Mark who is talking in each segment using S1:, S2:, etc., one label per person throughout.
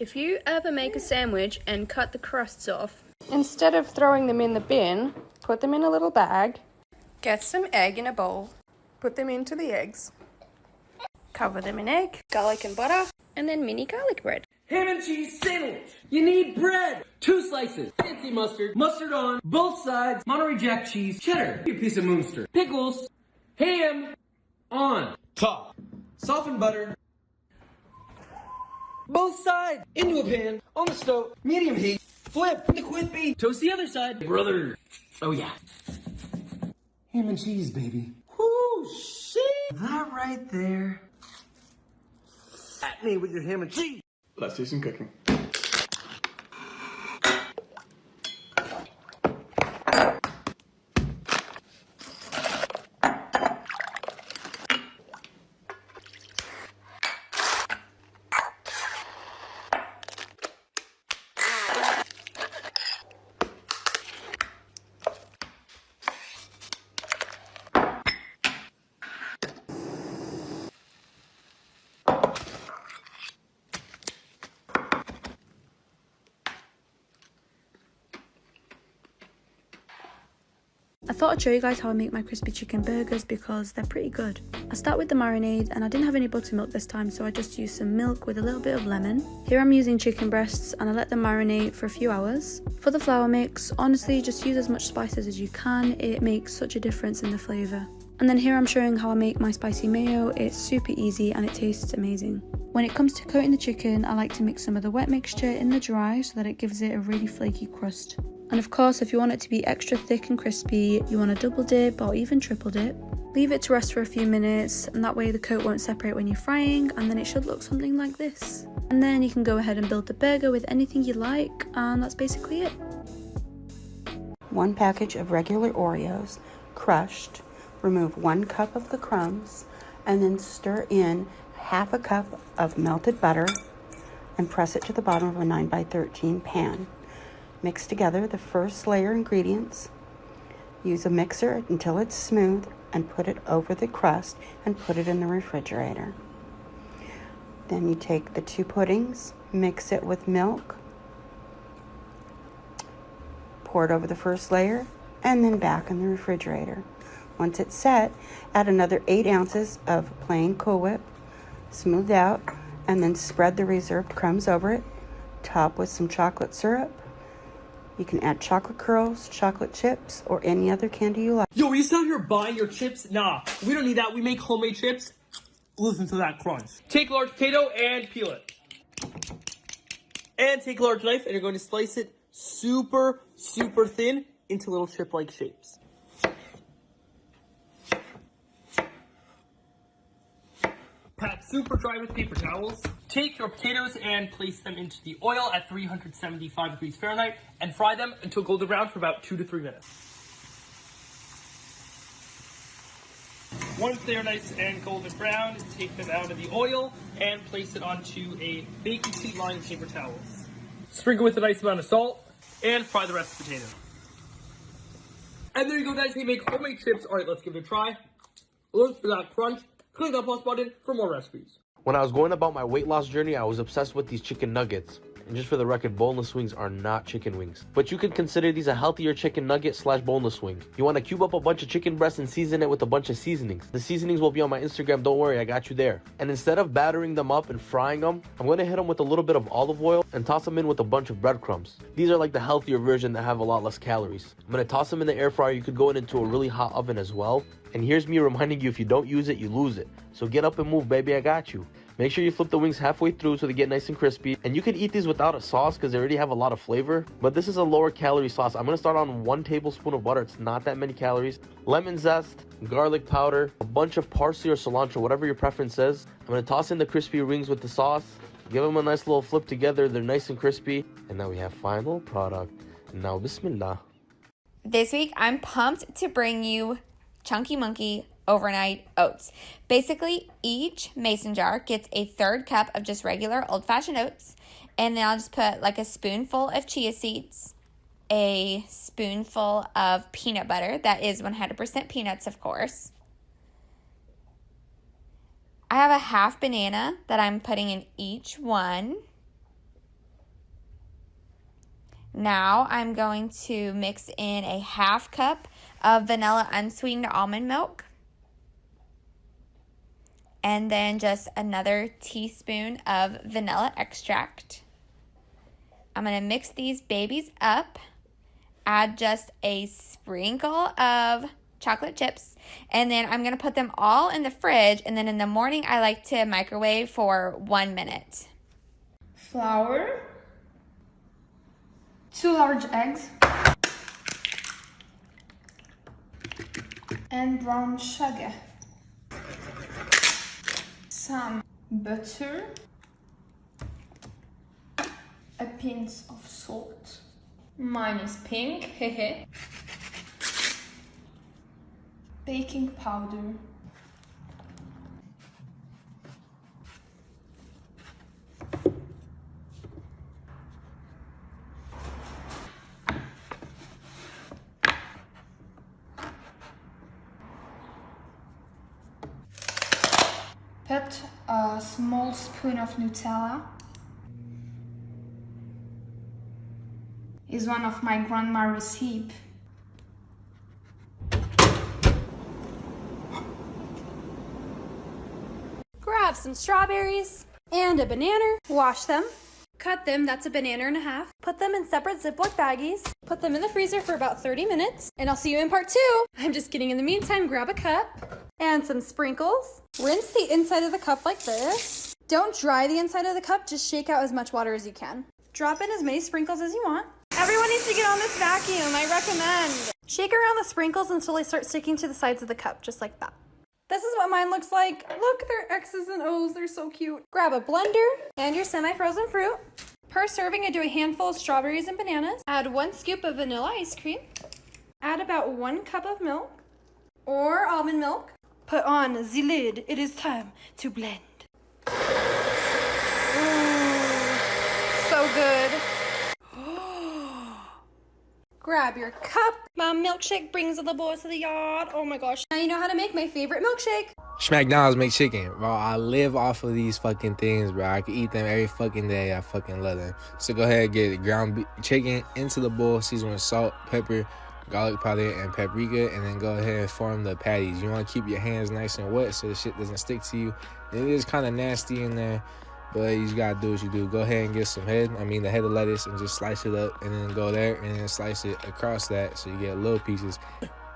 S1: If you ever make a sandwich and cut the crusts off, instead of throwing them in the bin, put them in a little bag, get some egg in a bowl, put them into the eggs, cover them in egg, garlic and butter, and then mini garlic bread.
S2: Ham and cheese sandwich. You need bread. 2 slices. Fancy mustard. Mustard on both sides. Monterey Jack cheese. Cheddar. A piece of Moonster. Pickles. Ham on top. Softened butter. Both sides. Into a pan. On the stove. Medium heat. Flip. The quippy. Toast the other side. Brother. Oh yeah. Ham and cheese, baby. Whoo, shit. That right there. At me with your ham and cheese. Let's do some cooking.
S3: I thought I'd show you guys how I make my crispy chicken burgers because they're pretty good. I start with the marinade, and I didn't have any buttermilk this time, so I just used some milk with a little bit of lemon. Here I'm using chicken breasts and I let them marinate for a few hours. For the flour mix, honestly just use as much spices as you can, it makes such a difference in the flavour. And then here I'm showing how I make my spicy mayo. It's super easy and it tastes amazing. When it comes to coating the chicken, I like to mix some of the wet mixture in the dry so that it gives it a really flaky crust. And of course, if you want it to be extra thick and crispy, you want to double dip or even triple dip. Leave it to rest for a few minutes, and that way the coat won't separate when you're frying, and then it should look something like this. And then you can go ahead and build the burger with anything you like, and that's basically it.
S4: 1 package of regular Oreos, crushed. Remove 1 cup of the crumbs, and then stir in half a cup of melted butter and press it to the bottom of a 9x13 pan. Mix together the first layer ingredients. Use a mixer until it's smooth and put it over the crust and put it in the refrigerator. Then you take the 2 puddings, mix it with milk, pour it over the first layer, and then back in the refrigerator. Once it's set, add another 8 ounces of plain Cool Whip, smooth out, and then spread the reserved crumbs over it. Top with some chocolate syrup. You can add chocolate curls, chocolate chips, or any other candy you like.
S2: Yo, are you still here buying your chips? Nah, we don't need that. We make homemade chips. Listen to that crunch. Take a large potato and peel it. And take a large knife and you're going to slice it super, super thin into little chip-like shapes. Pat super dry with paper towels. Take your potatoes and place them into the oil at 375 degrees Fahrenheit and fry them until golden brown for about 2 to 3 minutes. Once they are nice and golden brown, take them out of the oil and place it onto a baking sheet lined paper towels. Sprinkle with a nice amount of salt and fry the rest of the potato. And there you go, guys. We make homemade chips. All right, let's give it a try. Look for that crunch. Click that pause button for more recipes.
S5: When I was going about my weight loss journey, I was obsessed with these chicken nuggets. And just for the record, boneless wings are not chicken wings. But you could consider these a healthier chicken nugget / boneless wing. You want to cube up a bunch of chicken breasts and season it with a bunch of seasonings. The seasonings will be on my Instagram, don't worry, I got you there. And instead of battering them up and frying them, I'm going to hit them with a little bit of olive oil and toss them in with a bunch of breadcrumbs. These are like the healthier version that have a lot less calories. I'm going to toss them in the air fryer. You could go into a really hot oven as well. And here's me reminding you, if you don't use it, you lose it. So get up and move, baby, I got you. Make sure you flip the wings halfway through so they get nice and crispy. And you can eat these without a sauce because they already have a lot of flavor. But this is a lower calorie sauce. I'm going to start on 1 tablespoon of butter. It's not that many calories. Lemon zest, garlic powder, a bunch of parsley or cilantro, whatever your preference is. I'm going to toss in the crispy wings with the sauce. Give them a nice little flip together. They're nice and crispy. And now we have final product. Now, bismillah.
S6: This week, I'm pumped to bring you Chunky Monkey overnight oats. Basically, each mason jar gets a 1/3 cup of just regular old-fashioned oats, and then I'll just put like a spoonful of chia seeds, a spoonful of peanut butter, that is 100% peanuts, of course. I have a half banana that I'm putting in each one. Now I'm going to mix in a half cup of vanilla unsweetened almond milk. And then just another teaspoon of vanilla extract. I'm going to mix these babies up. Add just a sprinkle of chocolate chips. And then I'm going to put them all in the fridge. And then in the morning, I like to microwave for 1 minute.
S1: Flour. 2 large eggs. And brown sugar. Some butter. A pinch of salt. Mine is pink, hehe. Baking powder. Put a small spoon of Nutella. Is one of my grandma recipe. Grab some strawberries and a banana. Wash them. Cut them, that's a banana and a half. Put them in separate Ziploc baggies. Put them in the freezer for about 30 minutes. And I'll see you in part 2. I'm just kidding. In the meantime, grab a cup and some sprinkles. Rinse the inside of the cup like this. Don't dry the inside of the cup, just shake out as much water as you can. Drop in as many sprinkles as you want. Everyone needs to get on this vacuum, I recommend. Shake around the sprinkles until they start sticking to the sides of the cup, just like that. This is what mine looks like. Look, they're X's and O's, they're so cute. Grab a blender and your semi-frozen fruit. Per serving, I do a handful of strawberries and bananas. Add 1 scoop of vanilla ice cream. Add about 1 cup of milk or almond milk. Put on the lid. It is time to blend. So good. Grab your cup. My milkshake brings the boys to the yard. Oh my gosh. Now you know how to make my favorite milkshake.
S7: McDonald's make chicken, bro. I live off of these fucking things, bro. I can eat them every fucking day. I fucking love them. So go ahead and get ground chicken into the bowl, season with salt, pepper, garlic powder, and paprika, and then go ahead and form the patties. You want to keep your hands nice and wet so the shit doesn't stick to you. It is kind of nasty in there, but you just gotta do what you do. Go ahead and get the head of lettuce, and just slice it up, and then go there and then slice it across that so you get little pieces.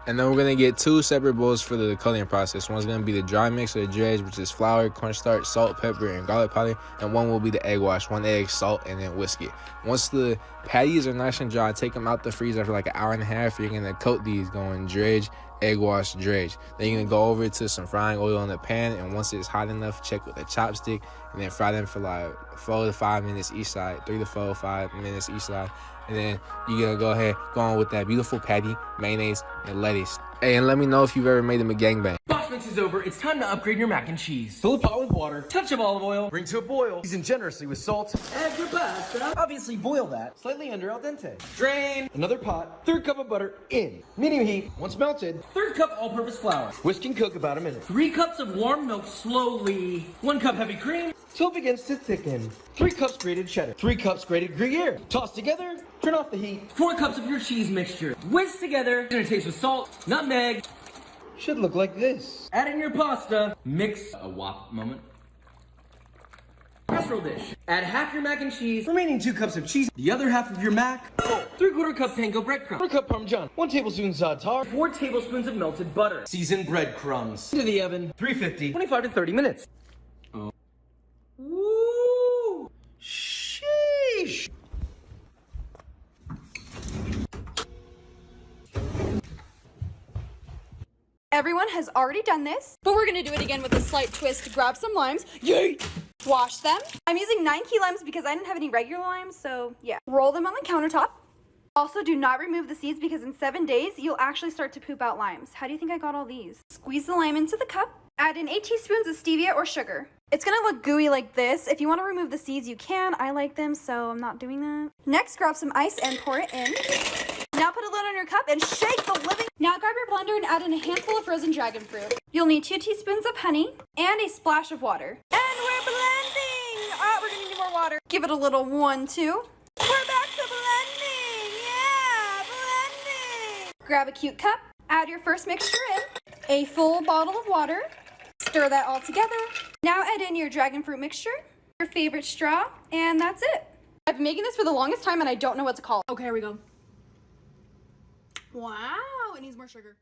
S7: And then we're gonna get 2 separate bowls for the coloring process. One's gonna be the dry mix or the dredge, which is flour, cornstarch, salt, pepper, and garlic powder. And one will be the egg wash, 1 egg, salt, and then whisk it. Once the patties are nice and dry, take them out the freezer for like an hour and a half. You're gonna coat these going dredge, egg wash, dredge. Then you're gonna go over to some frying oil in the pan, and once it's hot enough, check with a chopstick, and then fry them for like 4 to 5 minutes each side, 3 to 4, 5 minutes each side. And then you're gonna go ahead, go on with that beautiful patty, mayonnaise, and lettuce. Hey, and let me know if you've ever made them a gangbang.
S8: Box mix is over. It's time to upgrade your mac and cheese. Fill the pot with water, touch of olive oil, bring to a boil, season generously with salt. Add your pasta. Obviously boil that slightly under al dente. Drain. Another pot. 3rd cup of butter in. Medium heat. Once melted. 3rd cup all-purpose flour. Whisk and cook about a minute. 3 cups of warm milk slowly. 1 cup heavy cream till it begins to thicken. 3 cups grated cheddar. 3 cups grated Gruyere. Toss together. Turn off the heat. 4 cups of your cheese mixture. Whisk together. Gonna taste with salt, nutmeg. Should look like this. Add in your pasta. Mix. A wop moment. Casserole dish. Add half your mac and cheese. Remaining 2 cups of cheese. The other half of your mac. 3/4 cup panko breadcrumbs. 1 cup parmesan. 1 tablespoon za'atar. 4 tablespoons of melted butter. Seasoned breadcrumbs. Into the oven. 350. 25 to 30 minutes. Oh. Woo! Sheesh.
S1: Everyone has already done this, but we're gonna do it again with a slight twist. Grab some limes. Yay! Wash them. I'm using 9 key limes because I didn't have any regular limes, so yeah. Roll them on the countertop. Also, do not remove the seeds because in 7 days, you'll actually start to poop out limes. How do you think I got all these? Squeeze the lime into the cup. Add in 8 teaspoons of stevia or sugar. It's gonna look gooey like this. If you wanna remove the seeds, you can. I like them, so I'm not doing that. Next, grab some ice and pour it in. Now put a lid on your cup and shake the living. Now grab your blender and add in a handful of frozen dragon fruit. You'll need 2 teaspoons of honey and a splash of water. And we're blending! We're gonna need more water. Give it a little 1, 2. We're back to blending! grab a cute cup, add your first mixture in, a full bottle of water, stir that all together. Now add in your dragon fruit mixture, your favorite straw, and that's it. I've been making this for the longest time and I don't know what to call it. Okay, here we go. Wow, it needs more sugar.